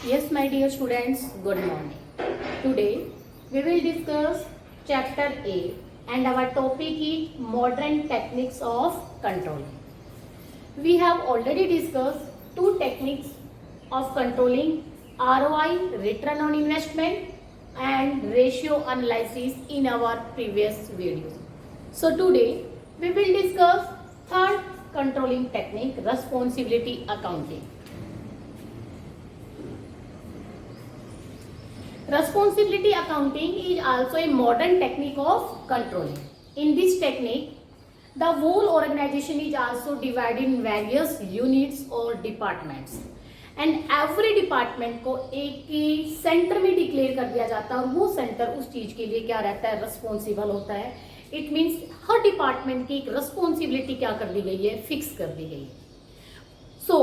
Yes, my dear students, good morning. Today we will discuss chapter A and our topic is modern techniques of controlling. We have already discussed two techniques of controlling ROI, return on investment, and ratio analysis in our previous videos. So today we will discuss third controlling technique, responsibility accounting. Responsibility accounting is also a modern technique of controlling. In this technique, the whole organization is also divided in various units or departments. And every department को एक ही centre में declare कर दिया जाता है और वो centre उस चीज के लिए क्या रहता है, रिस्पॉन्सिबल होता है. इट मीन्स हर डिपार्टमेंट की एक रिस्पॉन्सिबिलिटी क्या कर दी गई है, फिक्स कर दी गई है. So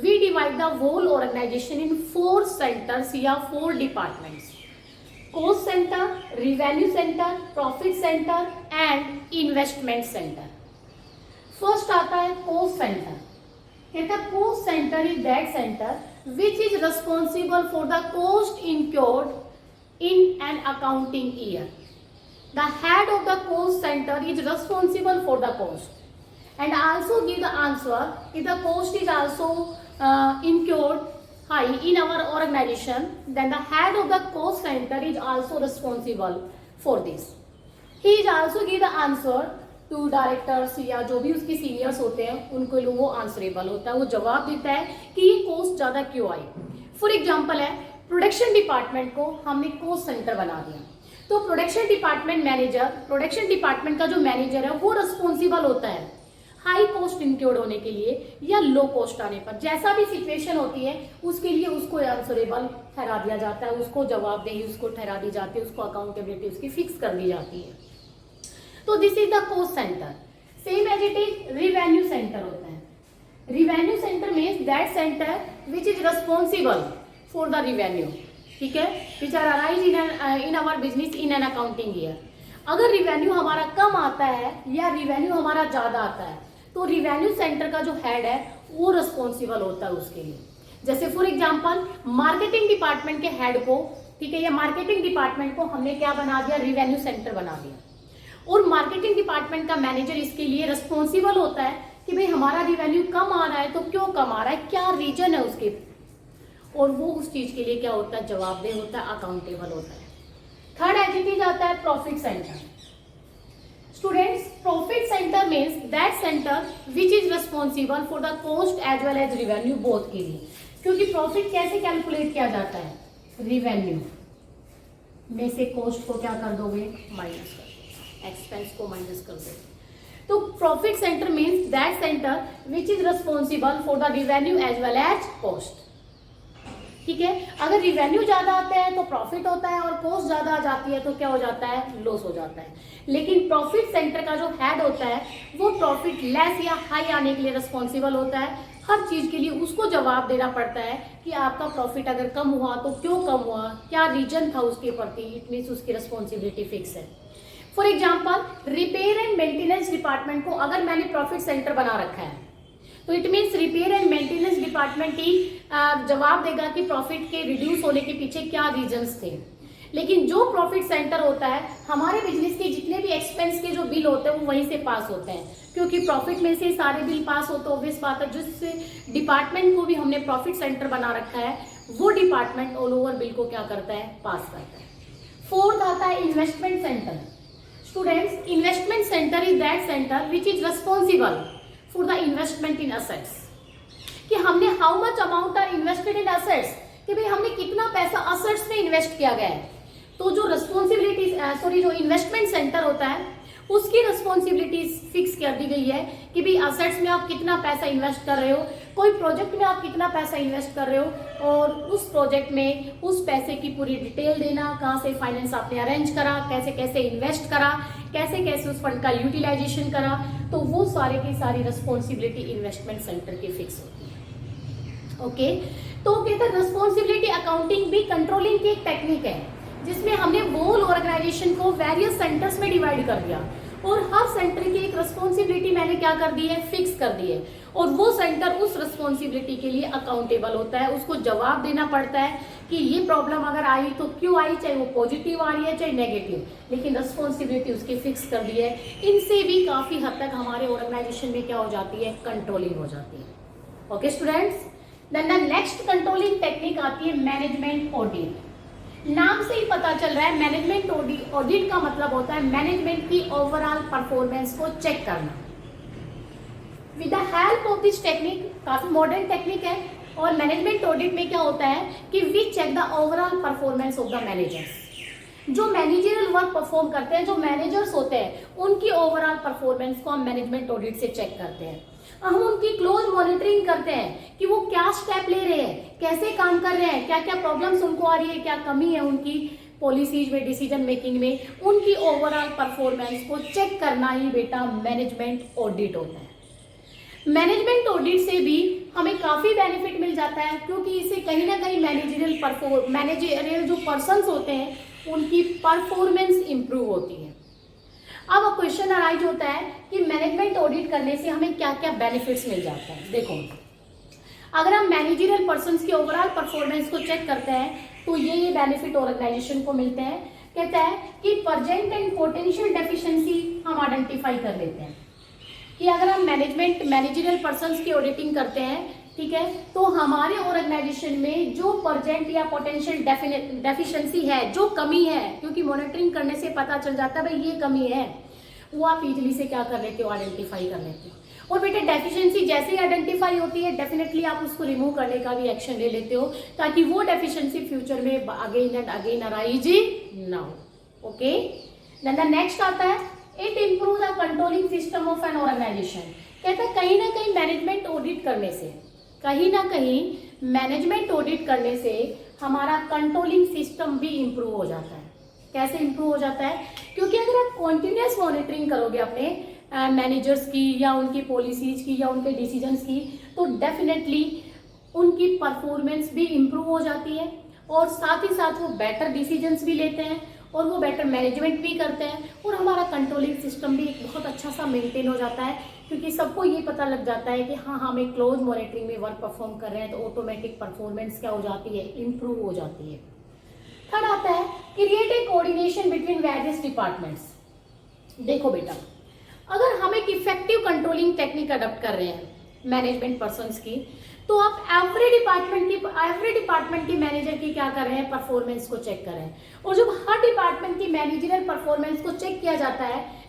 we divide the whole organization in 4 centers या 4 departments. Cost center, revenue center, profit center and investment center. First आता है cost center. कहता है cost center is that center which is responsible for the cost incurred in an accounting year. The head of the cost center is responsible for the cost. And also give the answer if the cost is also incurred high in our organization, then the head of the cost center is also responsible for this. He is also give the answer to directors या जो भी उसकी seniors होते हैं उनको लोग वो answerable होता है, वो जवाब देता है कि ये कॉस्ट ज़्यादा क्यों आई. फॉर एग्जाम्पल है प्रोडक्शन डिपार्टमेंट को हमने कॉस्ट सेंटर बना दिया, तो production department manager, production department का जो मैनेजर है वो रिस्पॉन्सिबल होता है हाई कॉस्ट इंक्योर्ड होने के लिए या लो कॉस्ट आने पर. जैसा भी सिचुएशन होती है उसके लिए उसको आंसरेबल ठहरा दिया जाता है, उसको जवाबदेही उसको ठहरा दी जाती है, उसको अकाउंटेबिलिटी उसकी फिक्स कर दी जाती है. तो this is the cost centre. Same as it is revenue centre होता है. Revenue centre means that centre which is responsible for the revenue. ठीक है, which are arise in our business in an accounting year. अगर revenue हमारा कम आता है या रिवेन्यू हमारा ज्यादा आता है तो रिवेन्यू सेंटर का जो हेड है वो रिस्पॉन्सिबल होता है उसके लिए. जैसे फॉर एग्जांपल मार्केटिंग डिपार्टमेंट के हेड को, ठीक है, या मार्केटिंग डिपार्टमेंट को हमने क्या बना दिया, रिवेन्यू सेंटर बना दिया. और मार्केटिंग डिपार्टमेंट का मैनेजर इसके लिए रिस्पॉन्सिबल होता है कि भाई हमारा रिवेन्यू कम आ रहा है तो क्यों कम आ रहा है, क्या रीजन है उसके, और वो उस चीज के लिए क्या होता है, जवाबदेह होता है, अकाउंटेबल होता है. थर्ड एंटिटी आता है profit centre. Students, profit centre means that centre which is responsible for the cost as well as revenue both के लिए. क्योंकि प्रॉफिट कैसे कैलकुलेट किया जाता है, रिवेन्यू में से कॉस्ट को क्या कर दोगे, माइनस कर दोगे, एक्सपेंस को माइनस कर दोगे. तो profit centre means that centre which is responsible for the revenue as well as cost. ठीक है, अगर रिवेन्यू ज्यादा आता है तो प्रॉफिट होता है और कॉस्ट ज्यादा आ जाती है तो क्या हो जाता है, लॉस हो जाता है. लेकिन प्रॉफिट सेंटर का जो हेड होता है वो प्रॉफिट लेस या हाई आने के लिए रिस्पॉन्सिबल होता है. हर चीज के लिए उसको जवाब देना पड़ता है कि आपका प्रॉफिट अगर कम हुआ तो क्यों कम हुआ, क्या रीजन था उसके प्रति. इट मीन्स उसकी रिस्पॉन्सिबिलिटी फिक्स है. For example repair and maintenance department को अगर मैंने प्रॉफिट सेंटर बना रखा है तो it means repair and maintenance department ही जवाब देगा कि प्रॉफिट के रिड्यूस होने के पीछे क्या रीजंस थे. लेकिन जो प्रॉफिट सेंटर होता है, हमारे बिजनेस के जितने भी एक्सपेंस के जो बिल होते हैं वो वहीं से पास होते हैं, क्योंकि प्रॉफिट में से सारे बिल पास होते हैं. ऑब्वियस बात है, जिस डिपार्टमेंट को भी हमने प्रॉफिट सेंटर बना रखा है वो डिपार्टमेंट ऑल ओवर बिल को क्या करता है, पास करता है. फोर्थ आता है investment centre. Students, investment centre is that centre which is responsible for the investment in assets. कि हमने how much amount are invested in assets, कि भाई हमने कितना पैसा असेट्स में इन्वेस्ट किया गया है. तो जो रिस्पॉन्सिबिलिटी जो इन्वेस्टमेंट सेंटर होता है उसकी रिस्पॉन्सिबिलिटीज फिक्स कर दी गई है कि भाई असेट्स में आप कितना पैसा इन्वेस्ट कर रहे हो, कोई प्रोजेक्ट में आप कितना पैसा इन्वेस्ट कर रहे हो, और उस प्रोजेक्ट में उस पैसे की पूरी डिटेल देना, कहाँ से फाइनेंस आपने अरेंज करा, कैसे कैसे इन्वेस्ट करा, कैसे कैसे उस फंड का यूटिलाइजेशन करा. तो वो सारे की सारी रिस्पॉन्सिबिलिटी इन्वेस्टमेंट सेंटर की फिक्स होती है. ओके, तो कहते हैं रिस्पॉन्सिबिलिटी अकाउंटिंग भी कंट्रोलिंग की एक टेक्निक है जिसमें हमने होल ऑर्गेनाइजेशन को वेरियस सेंटर्स में डिवाइड कर दिया और हर सेंटर की एक रिस्पॉन्सिबिलिटी मैंने क्या कर दी है, फिक्स कर दी है, और वो सेंटर उस रिस्पॉन्सिबिलिटी के लिए अकाउंटेबल होता है, उसको जवाब देना पड़ता है कि ये प्रॉब्लम अगर आई तो क्यों आई, चाहे वो पॉजिटिव आ रही है चाहे नेगेटिव, लेकिन रिस्पॉन्सिबिलिटी उसकी फिक्स कर दी है। इनसे भी काफी हद तक हमारे ऑर्गेनाइजेशन में क्या हो जाती है, कंट्रोलिंग हो जाती है। Okay students, then the next controlling technique आती है मैनेजमेंट ऑडिट। नाम से ही पता चल रहा है मैनेजमेंट ऑडिट का मतलब होता है मैनेजमेंट की ओवरऑल परफॉर्मेंस को चेक करना। With the help of this technique, काफी मॉडर्न टेक्निक है, और मैनेजमेंट ऑडिट में क्या होता है कि we check the overall performance of the managers. जो मैनेजरियल वर्क परफॉर्म करते हैं, जो मैनेजर्स होते हैं, उनकी ओवरऑल परफॉर्मेंस को हम मैनेजमेंट ऑडिट से चेक करते हैं। हम उनकी क्लोज मॉनिटरिंग करते हैं कि वो क्या स्टेप ले रहे हैं, कैसे काम कर रहे हैं, क्या क्या प्रॉब्लम्स उनको आ रही है, क्या कमी है उनकी पॉलिसीज में, डिसीजन मेकिंग में, उनकी ओवरऑल परफॉर्मेंस को चेक करना ही बेटा मैनेजमेंट ऑडिट होता है। मैनेजमेंट ऑडिट से भी हमें काफी बेनिफिट मिल जाता है, क्योंकि इससे कहीं ना कहीं मैनेजरियल जो पर्सन्स होते हैं उनकी परफॉर्मेंस इंप्रूव होती है। अब क्वेश्चन अराइज होता है कि मैनेजमेंट ऑडिट करने से हमें क्या क्या बेनिफिट्स मिल जाता है। देखो, अगर हम मैनेजरियल पर्सन्स की ओवरऑल परफॉर्मेंस को चेक करते हैं तो ये बेनिफिट ऑर्गेनाइजेशन को मिलते हैं। कहता है कि प्रेजेंट एंड पोटेंशियल डेफिशिएंसी हम आइडेंटिफाई कर लेते हैं कि अगर हम मैनेजरियल पर्सन्स की ऑडिटिंग करते हैं, ठीक है, तो हमारे ऑर्गेनाइजेशन में जो प्रेजेंट या पोटेंशियल डेफिशिएंसी है, जो कमी है, क्योंकि मॉनिटरिंग करने से पता चल जाता है भाई ये कमी है, वो आप इजीली से क्या कर लेते हो, आइडेंटिफाई कर लेते हो। और बेटे डेफिशिएंसी जैसे ही आइडेंटिफाई होती है, डेफिनेटली आप उसको रिमूव करने का भी एक्शन ले लेते हो, ताकि वो डेफिशिएंसी फ्यूचर में अगेन एंड अगेन अराइज ना हो। ओके, देन द नेक्स्ट आता है it improve the controlling system of an organisation. कहता है कहीं ना कहीं मैनेजमेंट ऑडिट करने से हमारा कंट्रोलिंग सिस्टम भी इंप्रूव हो जाता है। कैसे इंप्रूव हो जाता है? क्योंकि अगर आप कॉन्टिन्यूस मॉनिटरिंग करोगे अपने मैनेजर्स की या उनकी पॉलिसीज की या उनके डिसीजंस की, तो डेफिनेटली उनकी परफॉर्मेंस भी इंप्रूव हो जाती है, और साथ ही साथ वो बेटर डिसीजंस भी लेते हैं, और वो बेटर मैनेजमेंट भी करते हैं, और हमारा कंट्रोलिंग सिस्टम भी एक बहुत अच्छा सा मेंटेन हो जाता है, क्योंकि सबको ये पता लग जाता है कि हाँ हम एक क्लोज मॉनिटरिंग में वर्क परफॉर्म कर रहे हैं, तो ऑटोमेटिक परफॉर्मेंस क्या हो जाती है, इंप्रूव हो जाती है। थर्ड आता है create a coordination between various departments. देखो बेटा, अगर हम एक इफेक्टिव कंट्रोलिंग टेक्निक अडॉप्ट कर रहे हैं मैनेजमेंट पर्सन्स की, तो आप एवरी डिपार्टमेंट की मैनेजर की क्या कर रहे हैं, परफॉर्मेंस को चेक कर रहे हैं। और जब हर डिपार्टमेंट की मैनेजरियल परफॉर्मेंस को चेक किया जाता है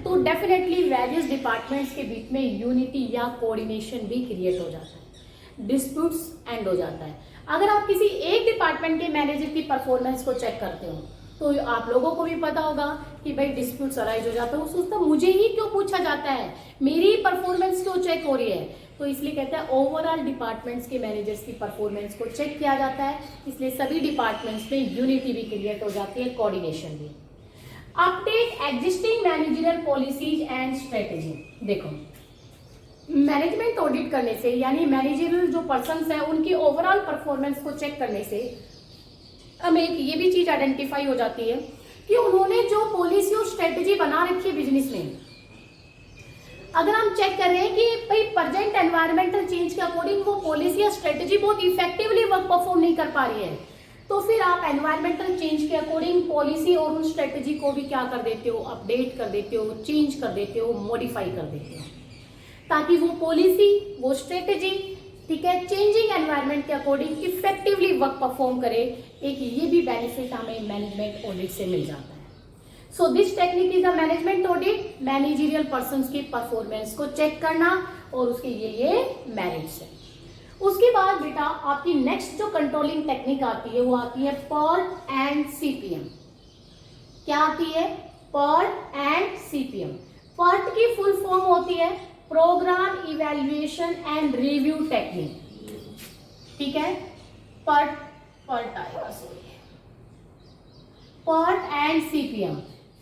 तो डेफिनेटली वेरियस डिपार्टमेंट्स के बीच में यूनिटी या कोऑर्डिनेशन भी क्रिएट हो जाता है, डिस्प्यूट्स एंड हो जाता है। अगर आप किसी एक डिपार्टमेंट के मैनेजर की परफॉर्मेंस को चेक करते हो, तो आप लोगों को भी पता होगा कि भाई डिस्प्यूट्स अराइज हो जाता है, वो सोचता है मुझे ही क्यों पूछा जाता है, मेरी परफॉर्मेंस क्यों चेक हो रही है। तो इसलिए कहते हैं ओवरऑल डिपार्टमेंट्स के मैनेजर्स की परफॉर्मेंस को चेक किया जाता है, इसलिए सभी डिपार्टमेंट्स में यूनिटी भी क्रिएट हो जाती है, कोऑर्डिनेशन भी। Update existing managerial policies and strategy. देखो, मैनेजमेंट ऑडिट करने से, यानी मैनेजरियल जो पर्सन्स हैं उनकी ओवरऑल परफॉर्मेंस को चेक करने से हमें एक ये भी चीज आइडेंटिफाई हो जाती है कि उन्होंने जो पॉलिसी और स्ट्रेटेजी बना रखी है बिजनेस में, अगर हम चेक कर रहे हैं कि भाई प्रेजेंट एनवायरमेंटल चेंज के अकॉर्डिंग वो पॉलिसी या स्ट्रेटेजी बहुत इफेक्टिवली वर्क परफॉर्म नहीं कर पा रही है, तो फिर आप एनवायरमेंटल चेंज के अकॉर्डिंग पॉलिसी और उन स्ट्रेटेजी को भी क्या कर देते हो, अपडेट कर देते हो, चेंज कर देते हो, मॉडिफाई कर देते हो, ताकि वो पॉलिसी, वो स्ट्रेटेजी, ठीक है, चेंजिंग एनवायरनमेंट के अकॉर्डिंग इफेक्टिवली वर्क परफॉर्म करे। एक ये भी बेनिफिट हमें मैनेजमेंट ऑडिट से मिल जाता है। So this technique is the management audit, managerial persons की परफॉर्मेंस को चेक करना, और उसके ये मेरिट्स है। उसके बाद बेटा आपकी नेक्स्ट जो कंट्रोलिंग टेक्निक आती है वो आती है PERT एंड CPM। क्या आती है? PERT and CPM। PERT की फुल फॉर्म होती है programme evaluation and review technique, ठीक है, PERT आएगा, sorry, PERT and CPM।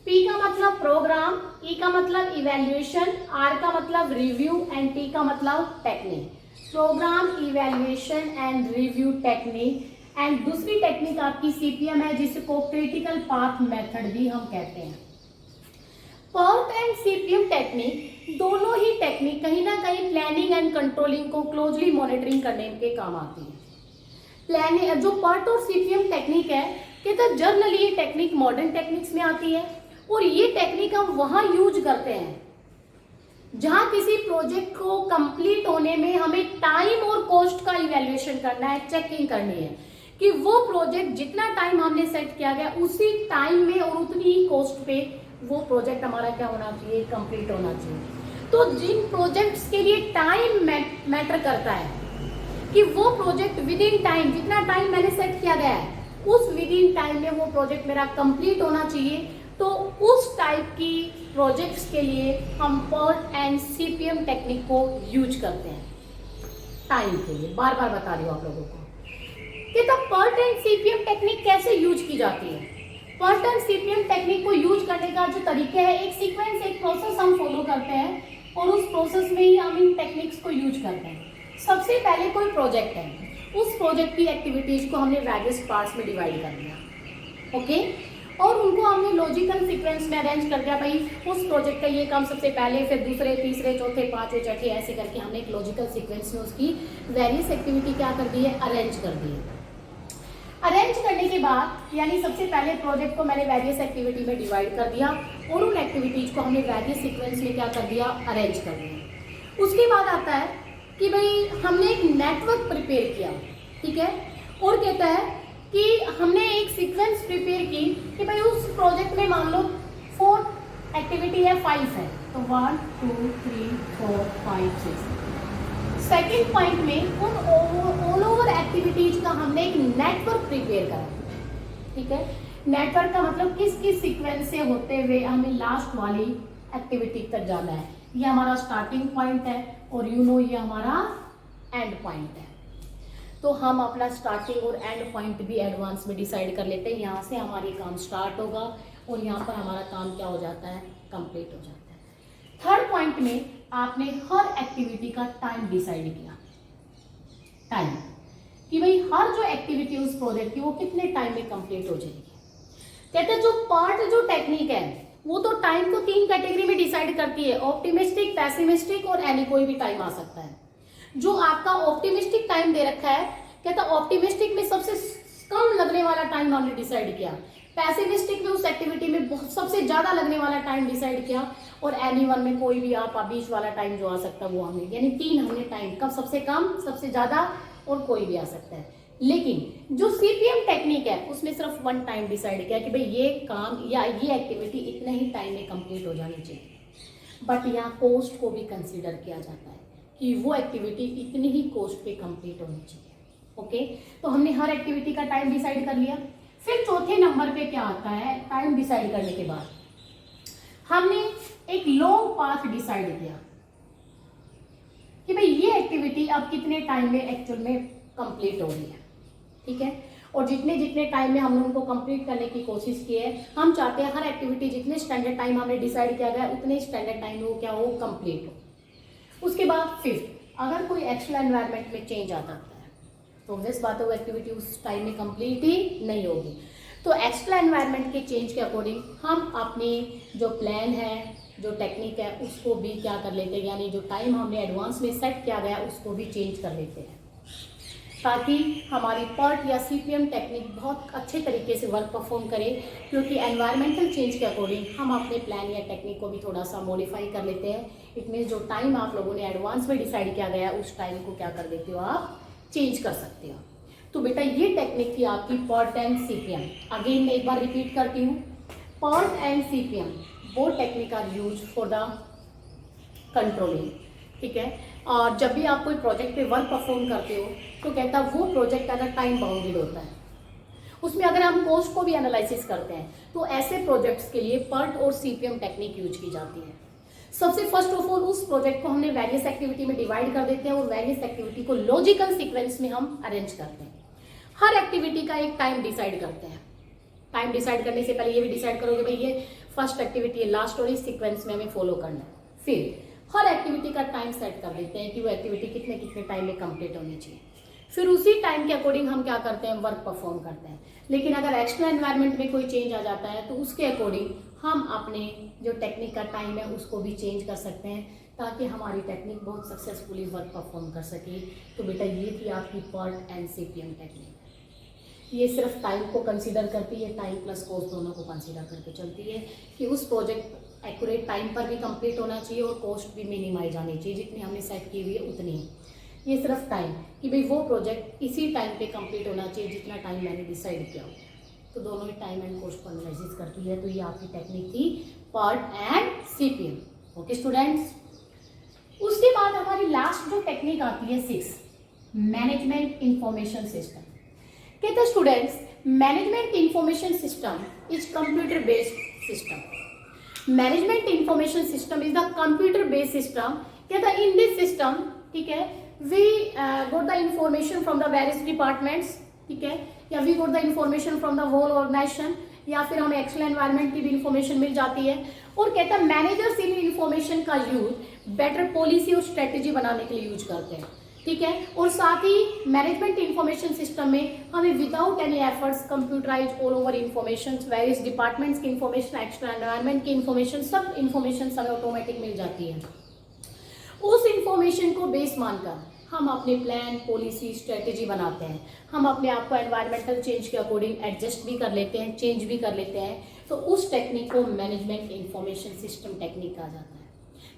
P का मतलब प्रोग्राम, E का मतलब इवैल्यूएशन, R का मतलब रिव्यू एंड T का मतलब technique. Programme evaluation and review technique. And दूसरी टेक्निक आपकी CPM है, जिसको क्रिटिकल पाथ मेथड भी हम कहते हैं। PERT एंड CPM टेक्निक दोनों ही टेक्निक कहीं ना कहीं प्लानिंग एंड कंट्रोलिंग को क्लोजली मॉनिटरिंग करने के काम आती है। प्लानिंग जो PERT और CPM टेक्निक है कि तो जनरली ये टेक्निक मॉडर्न टेक्निक्स में आती है और ये टेक्निक हम वहां यूज करते हैं जहां किसी प्रोजेक्ट को कंप्लीट होने में हमें टाइम और कॉस्ट का इवैल्यूएशन करना है, चेकिंग करनी है कि वो प्रोजेक्ट जितना टाइम हमने सेट किया गया उसी टाइम में और उतनी ही कॉस्ट पे वो प्रोजेक्ट हमारा क्या होना चाहिए, कंप्लीट होना चाहिए। तो जिन प्रोजेक्ट्स के लिए टाइम मैटर करता है कि वो प्रोजेक्ट विद इन टाइम, जितना टाइम मैंने सेट किया गया है उस विद इन टाइम में वो प्रोजेक्ट मेरा कंप्लीट होना चाहिए, तो उस टाइप की प्रोजेक्ट्स के लिए हम PERT एंड CPM टेक्निक को यूज करते हैं टाइम के लिए। बार बार बता रही हूँ आप लोगों को कि तो PERT एंड CPM टेक्निक कैसे यूज की जाती है। PERT एंड CPM टेक्निक को यूज करने का जो तरीके है, एक सीक्वेंस, एक प्रोसेस हम फॉलो करते हैं और उस प्रोसेस में ही हम इन टेक्निक्स को यूज करते हैं। सबसे पहले कोई प्रोजेक्ट है, उस प्रोजेक्ट की एक्टिविटीज को हमने वेरियस पार्ट्स में डिवाइड कर दिया, ओके, और उनको हमने लॉजिकल सीक्वेंस में अरेंज कर दिया। भाई उस प्रोजेक्ट का ये काम सबसे पहले, फिर दूसरे, तीसरे, चौथे, पांचवें, छठे, ऐसे करके हमने एक लॉजिकल सीक्वेंस में उसकी वेरियस एक्टिविटी क्या कर दी है, अरेंज कर दी है। अरेंज करने के बाद यानी सबसे पहले प्रोजेक्ट को मैंने वेरियस एक्टिविटी में डिवाइड कर दिया और उन एक्टिविटीज को हमने वेरियस सीक्वेंस में क्या कर दिया, अरेंज कर दिया। उसके बाद आता है कि भाई हमने एक नेटवर्क प्रिपेयर किया, ठीक है, और कहता है कि हमने एक सीक्वेंस प्रिपेयर की कि भाई उस प्रोजेक्ट में मान लो 4 एक्टिविटी है, 5 है, तो 1 2 3 4 5 6। सेकेंड पॉइंट में उन ऑल ओवर एक्टिविटीज का हमने एक नेटवर्क प्रिपेयर करा, ठीक है। नेटवर्क का मतलब किस किस सीक्वेंस से होते हुए हमें लास्ट वाली एक्टिविटी तक जाना है। ये हमारा स्टार्टिंग पॉइंट है और ये हमारा एंड पॉइंट है। तो हम अपना स्टार्टिंग और एंड पॉइंट भी एडवांस में डिसाइड कर लेते हैं। यहाँ से हमारी काम स्टार्ट होगा और यहाँ पर हमारा काम क्या हो जाता है, कंप्लीट हो जाता है। थर्ड पॉइंट में आपने हर एक्टिविटी का टाइम डिसाइड किया, टाइम कि भाई हर जो एक्टिविटी उस प्रोजेक्ट की वो कितने टाइम में कंप्लीट हो जाएगी। कहते हैं जो PERT जो टेक्निक है वो तो टाइम को 3 कैटेगरी में डिसाइड करती है, ऑप्टिमिस्टिक, पेसिमिस्टिक और एनी कोई भी टाइम आ सकता है। जो आपका ऑप्टिमिस्टिक टाइम दे रखा है, कहता ऑप्टिमिस्टिक में सबसे कम लगने वाला टाइम हमने डिसाइड किया, पेसिमिस्टिक में उस एक्टिविटी में बहुत सबसे ज्यादा लगने वाला टाइम डिसाइड किया और एनी वन में कोई भी आप बीच वाला टाइम जो आ सकता है वो हमने, यानी 3 हमने टाइम, कब सबसे कम, सबसे ज्यादा और कोई भी आ सकता है। लेकिन जो CPM टेक्निक है उसमें सिर्फ 1 टाइम डिसाइड किया कि भाई ये काम या ये एक्टिविटी इतने ही टाइम में कंप्लीट हो जानी चाहिए। बट यहाँ कॉस्ट को भी कंसीडर किया जाता है कि वो एक्टिविटी इतनी ही कॉस्ट पे कंप्लीट होनी चाहिए, ओके। तो हमने हर एक्टिविटी का टाइम डिसाइड कर लिया। फिर चौथे नंबर पे क्या आता है, टाइम डिसाइड करने के बाद हमने एक लॉन्ग पाथ डिसाइड किया कि भाई ये एक्टिविटी अब कितने टाइम में एक्चुअल में कंप्लीट हो रही है, ठीक है। और जितने जितने टाइम में हमने उनको कंप्लीट करने की कोशिश की है, हम चाहते हैं हर एक्टिविटी जितने स्टैंडर्ड टाइम हमने डिसाइड किया गया उतने स्टैंडर्ड टाइम में वो क्या हो, कंप्लीट हो। उसके बाद फिर अगर कोई एक्सटर्नल एनवायरनमेंट में चेंज आ जाता है तो ऑब्वियस बात है वो एक्टिविटी उस टाइम में कंप्लीट ही नहीं होगी। तो एक्सटर्नल एनवायरनमेंट के चेंज के अकॉर्डिंग हम अपनी जो प्लान है, जो टेक्निक है उसको भी क्या कर लेते हैं, यानी जो टाइम हमने एडवांस में सेट किया गया उसको भी चेंज कर लेते हैं ताकि हमारी PERT या CPM टेक्निक बहुत अच्छे तरीके से वर्क परफॉर्म करे। क्योंकि एनवायरमेंटल चेंज के अकॉर्डिंग हम अपने प्लान या टेक्निक को भी थोड़ा सा मॉडिफाई कर लेते हैं। इट मीन्स जो टाइम आप लोगों ने एडवांस में डिसाइड किया गया उस टाइम को क्या कर देते हो, आप चेंज कर सकते हो। तो बेटा ये टेक्निक थी आपकी PERT एंड CPM। अगेन मैं एक बार रिपीट करती हूँ, PERT एंड CPM वो technique are use for the controlling, ठीक है। और जब भी आप कोई प्रोजेक्ट पे वर्क परफॉर्म करते हो तो कहता है वो प्रोजेक्ट अगर टाइम बाउंडेड होता है, उसमें अगर हम कॉस्ट को भी एनालिसिस करते हैं तो ऐसे प्रोजेक्ट्स के लिए PERT और CPM टेक्निक यूज की जाती है। सबसे फर्स्ट ऑफ ऑल उस प्रोजेक्ट को हमने वेरियस एक्टिविटी में डिवाइड कर देते हैं और वेरियस एक्टिविटी को लॉजिकल सीक्वेंस में हम अरेंज करते हैं। हर एक्टिविटी का एक टाइम डिसाइड करते हैं। टाइम डिसाइड करने से पहले ये भी डिसाइड करोगे भाई ये फर्स्ट एक्टिविटी है, लास्ट और इस सीक्वेंस में हमें फॉलो करना है। फिर हर एक्टिविटी का टाइम सेट कर देते हैं कि वो एक्टिविटी कितने कितने टाइम में कंप्लीट होनी चाहिए। फिर उसी टाइम के अकॉर्डिंग हम क्या करते हैं, वर्क परफॉर्म करते हैं। लेकिन अगर एक्सटर्नल एनवायरनमेंट में कोई चेंज आ जाता है तो उसके अकॉर्डिंग हम अपने जो टेक्निक का टाइम है उसको भी चेंज कर सकते हैं ताकि हमारी टेक्निक बहुत सक्सेसफुली वर्क परफॉर्म कर सके। तो बेटा ये थी आपकी PERT एंड CPM टेक्निक। ये सिर्फ टाइम को कंसीडर करती है, टाइम प्लस कॉस्ट दोनों को कंसीडर करके चलती है कि उस प्रोजेक्ट एक्यूरेट टाइम पर भी कंप्लीट होना चाहिए और कॉस्ट भी मिनिमाइज आनी चाहिए, जितनी हमने सेट की हुई है उतनी ही। ये सिर्फ टाइम कि भाई वो प्रोजेक्ट इसी टाइम पे कंप्लीट होना चाहिए जितना टाइम मैंने डिसाइड किया हो। तो दोनों ही टाइम एंड कॉस्ट को एनालिसिस करती है। तो ये आपकी टेक्निक थी PERT and CPM। Okay students, उसके बाद हमारी लास्ट जो टेक्निक आती है 6, मैनेजमेंट इंफॉर्मेशन सिस्टम। कहते हैं students, management information system is computer based system. Management information system is the computer based system. कहता है इन दिस सिस्टम, ठीक है, we got the information from the various departments, ठीक है, या we got the information from the whole organisation, या फिर हमें एक्सटर्नल एनवायरनमेंट की भी इंफॉर्मेशन मिल जाती है। और कहता है मैनेजर्स इन इंफॉर्मेशन का यूज बेटर पॉलिसी और स्ट्रेटेजी बनाने के लिए यूज करते हैं, ठीक है। और साथ ही मैनेजमेंट इंफॉर्मेशन सिस्टम में हमें without any efforts computerise all over information, various departments की इंफॉर्मेशन, एक्सटर्नल एनवायरनमेंट की इंफॉर्मेशन, सब इंफॉर्मेशन हमें ऑटोमेटिक मिल जाती है। उस इंफॉर्मेशन को बेस मानकर हम अपने प्लान, पॉलिसी, स्ट्रेटेजी बनाते हैं। हम अपने आप को एनवायरमेंटल चेंज के अकॉर्डिंग एडजस्ट भी कर लेते हैं, चेंज भी कर लेते हैं। तो उस टेक्निक को मैनेजमेंट इंफॉर्मेशन सिस्टम टेक्निक कहा जाता है।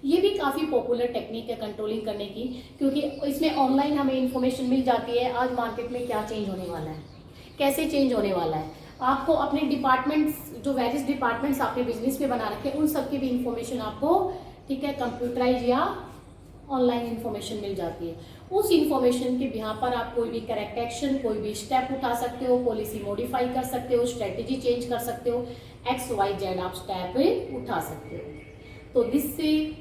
ये भी काफ़ी पॉपुलर टेक्निक है कंट्रोलिंग करने की, क्योंकि इसमें ऑनलाइन हमें इंफॉर्मेशन मिल जाती है आज मार्केट में क्या चेंज होने वाला है, कैसे चेंज होने वाला है। आपको अपने डिपार्टमेंट्स, जो वेरियस डिपार्टमेंट्स आपने बिजनेस में बना रखे हैं, उन सब की भी इंफॉर्मेशन आपको, ठीक है, कंप्यूटराइज या ऑनलाइन इंफॉर्मेशन मिल जाती है। उस इंफॉर्मेशन के बिहार पर आप कोई भी करेक्ट एक्शन, कोई भी स्टेप उठा सकते हो, पॉलिसी मॉडिफाई कर सकते हो, स्ट्रेटेजी चेंज कर सकते हो, XYZ आप स्टेप उठा सकते हो। तो this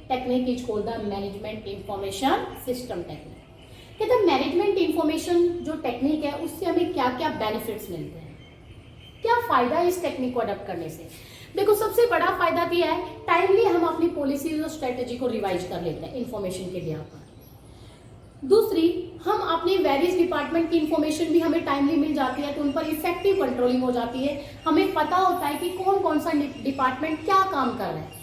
technique is called the management information system technique. कहते हैं मैनेजमेंट इंफॉर्मेशन जो टेक्निक है उससे हमें क्या क्या बेनिफिट्स मिलते हैं, क्या फायदा है इस टेक्निक को अडॉप्ट करने से। देखो सबसे बड़ा फायदा तो यह है, टाइमली हम अपनी पॉलिसीज और स्ट्रेटेजी को रिवाइज कर लेते हैं इंफॉर्मेशन के बिहार पर। दूसरी, हम अपनी वेरियस डिपार्टमेंट की इंफॉर्मेशन भी हमें टाइमली मिल जाती है, तो उन पर इफेक्टिव कंट्रोलिंग हो जाती है। हमें पता होता है कि कौन कौन सा डिपार्टमेंट क्या काम कर रहा है,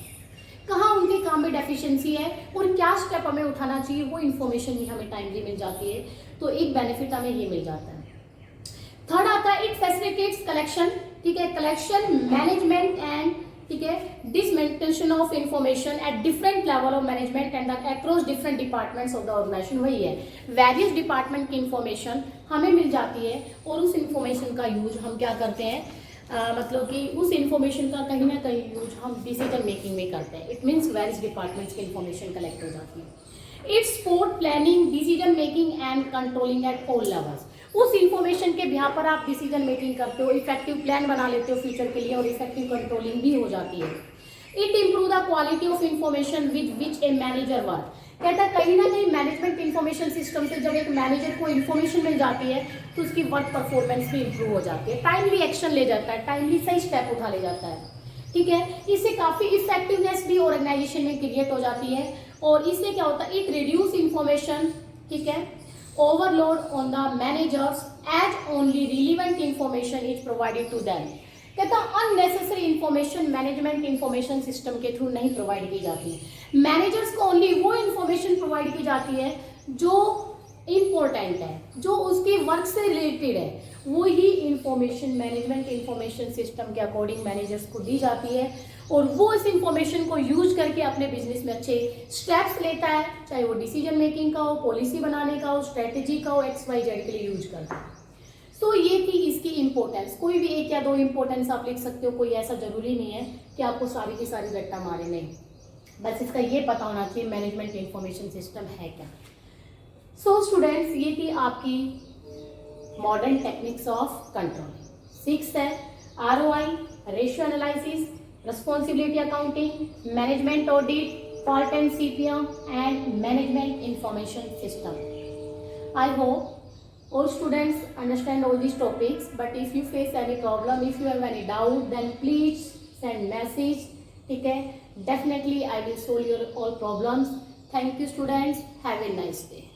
कहाँ उनके काम में डेफिशिएंसी है और क्या स्टेप हमें उठाना चाहिए, वो इन्फॉर्मेशन भी हमें टाइमली मिल जाती है। तो एक बेनिफिट हमें ये मिल जाता है। थर्ड आता है इट फैसिलिटेट्स कलेक्शन, ठीक है, कलेक्शन, मैनेजमेंट एंड, ठीक है, dissemination of information at different level of management and across different departments of the organisation. वही है, वेरियस डिपार्टमेंट की इंफॉर्मेशन हमें मिल जाती है और उस इंफॉर्मेशन का यूज हम क्या करते हैं, मतलब कि उस इंफॉर्मेशन का कहीं ना कहीं यूज हम डिसीजन मेकिंग में करते हैं। इट मीन्स वेरियस डिपार्टमेंट्स की इंफॉर्मेशन कलेक्ट हो जाती है। It's support planning, decision making and controlling at all levels. उस इंफॉर्मेशन के बिहार पर आप डिसीजन मेकिंग करते हो, इफेक्टिव प्लान बना लेते हो फ्यूचर के लिए और इफेक्टिव कंट्रोलिंग भी हो जाती है। It improve the quality of information with which a manager work. कहता है कहीं ना कहीं मैनेजमेंट इंफॉर्मेशन सिस्टम से जब एक मैनेजर को इंफॉर्मेशन मिल जाती है तो उसकी वर्क परफॉर्मेंस भी इंप्रूव हो जाती है, टाइमली एक्शन ले जाता है, टाइमली सही स्टेप उठा ले जाता है, ठीक है। इससे काफ़ी इफेक्टिवनेस भी ऑर्गेनाइजेशन में क्रिएट हो जाती है और इससे क्या होता है, इट रिड्यूस इंफॉर्मेशन, ठीक है, overload on the managers as only relevant information is provided to them। कहता unnecessary information management information system के थ्रू नहीं प्रोवाइड की जाती। मैनेजर्स को ओनली वो इंफॉर्मेशन प्रोवाइड की जाती है जो इम्पोर्टेंट है, जो उसके वर्क से रिलेटेड है, वो ही इंफॉर्मेशन मैनेजमेंट इंफॉर्मेशन सिस्टम के अकॉर्डिंग मैनेजर्स को दी जाती है और वो इस इंफॉर्मेशन को यूज करके अपने बिजनेस में अच्छे स्टेप्स लेता है, चाहे वो डिसीजन मेकिंग का हो, पॉलिसी बनाने का हो, स्ट्रेटेजी का हो, XYZ के लिए यूज करता है। तो ये थी इसकी इंपॉर्टेंस। कोई भी एक या दो इंपॉर्टेंस आप लिख सकते हो, कोई ऐसा जरूरी नहीं है कि आपको सारी की सारी रट्टा मारे, नहीं, बस इसका ये पता होना चाहिए मैनेजमेंट इंफॉर्मेशन सिस्टम है क्या। सो स्टूडेंट्स, ये थी आपकी मॉडर्न टेक्निक्स ऑफ कंट्रोल। 6 है ROI, ratio analysis, responsibility accounting, management audit, PERT and CPM and management information system. I hope all students understand all these topics, but if you face any problem, if you have any doubt, then please send message, ठीक है, definitely I will solve your all problems. Thank you students, have a nice day.